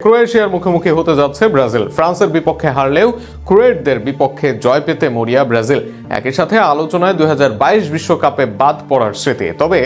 ক্রোয়েশিয়ার মুখোমুখি হতে যাচ্ছে ব্রাজিল। ফ্রান্সের বিপক্ষে হারলেও ক্রোয়েটদের বিপক্ষে জয় পেতে মরিয়া ব্রাজিল। একই সাথে আলোচনায় 2022 বিশ্বকাপে বাদ পড়ার স্মৃতি। তবে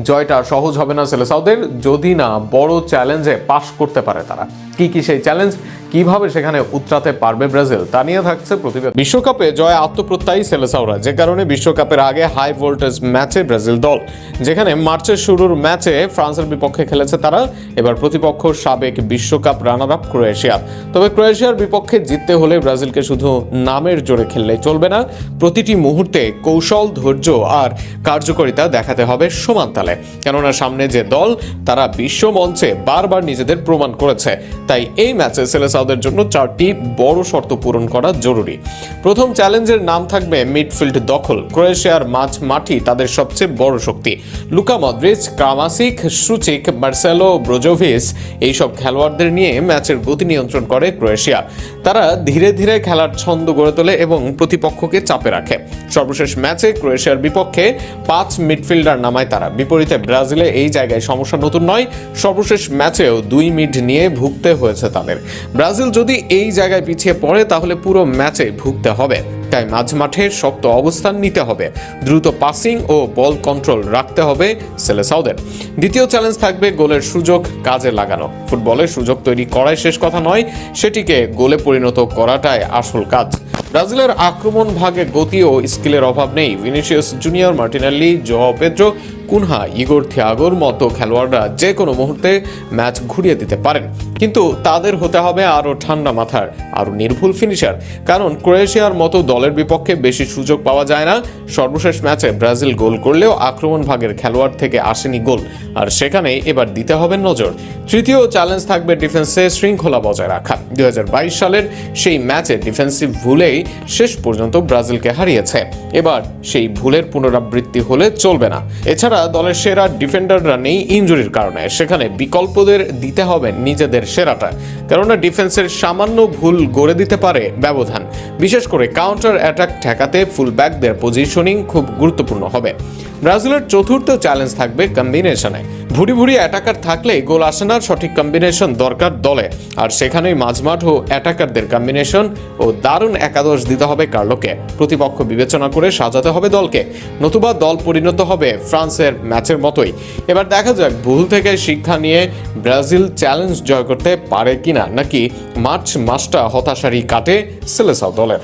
জয়টা সহজ হবে না সেলেসাওদের, যদি না বড় চ্যালেঞ্জে পাশ করতে পারে তারা। কি সেই চ্যালেঞ্জ, কিভাবে সেখানে উতরাতে পারবে ব্রাজিল, তা নিয়ে থাকছে প্রতিবেদন। বিশ্বকাপে জয় আত্মপ্রত্যয়ী সেলেসাওরা, যে কারণে বিশ্বকাপের আগে হাই ভোল্টেজ ম্যাচে ব্রাজিল দল, যেখানে মার্চের শুরুর ম্যাচে ফ্রান্সের বিপক্ষে খেলেছে তারা, এবার প্রতিপক্ষ সাবেক বিশ্বকাপ রানার আপ ক্রোয়েশিয়া। তবে ক্রোয়েশিয়ার বিপক্ষে জিততে হলে ব্রাজিলকে শুধু নামের জোরে খেললেই চলবে না, প্রতিটি মুহূর্তে কৌশল, ধৈর্য আর কার্যকারিতা দেখাতে হবে সমান তালে। কেননা সামনে যে দল, তারা বিশ্ব মঞ্চে বারবার নিজেদের প্রমাণ করেছে। তাই এই ম্যাচে সেলেসাওদের জন্য 4টি বড় শর্ত পূরণ করা জরুরি। প্রথম চ্যালেঞ্জের নাম থাকবে মিডফিল্ড দখল। ক্রোয়েশিয়ার মাঠই তাদের সবচেয়ে বড় শক্তি। লুকা মদ্রিচ, ক্রামাসিক, সুচিক, মার্সেলো, ব্রোজোভিচ এইসব খেলোয়াড়দের নিয়ে ম্যাচের গতি নিয়ন্ত্রণ করে ক্রোয়েশিয়া। তারা ধীরে ধীরে খেলার ছন্দ গড়ে তোলে এবং প্রতিপক্ষকে চাপে রাখে। সর্বশেষ ম্যাচে ক্রোয়েশিয়ার বিপক্ষে 5 মিডফিল্ডার নামায় তারা। বিপরীতে ব্রাজিলে এই জায়গায় সমস্যা নতুন নয়, সর্বশেষ ম্যাচেও 2 মিড নিয়ে ভুগতে হয়েছে তাদের। ব্রাজিল যদি এই জায়গায় পিছিয়ে পড়ে তাহলে পুরো ম্যাচে ভুগতে হবে। তাই মাঝমাঠে শক্ত অবস্থান নিতে হবে, দ্রুত পাসিং ও বল কন্ট্রোল রাখতে হবে সেলেসাওদের। দ্বিতীয় চ্যালেঞ্জ থাকবে গোলের সুযোগ কাজে লাগানো। ফুটবলে সুযোগ তৈরি করাই শেষ কথা নয়, সেটিকে গোলে পরিণত করাটাই আসল কাজ। ব্রাজিলের আক্রমণ ভাগে গতি ও স্কিলের অভাব নেই। Vinicius Junior, Martinelli, João Pedro, Cunha, Igor থিয়াগোর মতো খেলোয়াড়রা যে কোনো মুহূর্তে ম্যাচ ঘুরিয়ে দিতে পারেন, কিন্তু তাদের হতে হবে আরও ঠান্ডা মাথার, আরও নির্ভুল ফিনিশার। কারণ ক্রোয়েশিয়ার মতো দলের বিপক্ষে বেশি সুযোগ পাওয়া যায় না। সর্বশেষ ম্যাচে ব্রাজিল গোল করলেও আক্রমণ ভাগের খেলোয়াড় থেকে আসেনি গোল, আর সেখানেই এবার দিতে হবে নজর। তৃতীয় চ্যালেঞ্জ থাকবে ডিফেন্সে শৃঙ্খলা বজায় রাখা। 2022 সালের সেই ম্যাচে ডিফেন্সিভ ভুলেই শেষ পর্যন্ত ব্রাজিলকে হারিয়েছে। এবার সেই ভুলের পুনরাবৃত্তি হলে চলবে না। এছাড়া দলের সেরা ডিফেন্ডাররা নেই ইনজুরির কারণে, সেখানে বিকল্পদের দিতে হবে নিজেদের সেরাটা। কেননা ডিফেন্সের সামান্য ভুল গড়ে দিতে পারে ব্যবধান। বিশেষ করে কাউন্টার অ্যাটাক ঠেকাতে ফুলব্যাকদের পজিশনিং খুব গুরুত্বপূর্ণ হবে। ব্রাজিলের চতুর্থ চ্যালেঞ্জ থাকবে কম্বিনেশনে। ভুড়ি অ্যাটাকার থাকলেই গোল আসে না, সঠিক কম্বিনেশন দরকার দলে। আর সেখানেই মাঝমাঠ ও অ্যাটাকারদের কম্বিনেশন ও দারুণ একাদশ দিতে হবে কার্লোকে। প্রতিপক্ষ বিবেচনা করে সাজাতে হবে দলকে, নতুবা দল পরিণত হবে ফ্রান্সের ম্যাচের মতোই। এবার দেখা যাক ভুল থেকে শিক্ষা নিয়ে ব্রাজিল চ্যালেঞ্জ জয় করতে পারে কিনা, নাকি মার্চ মাসটা হতাশারই কাটে সেলেসাও দলের।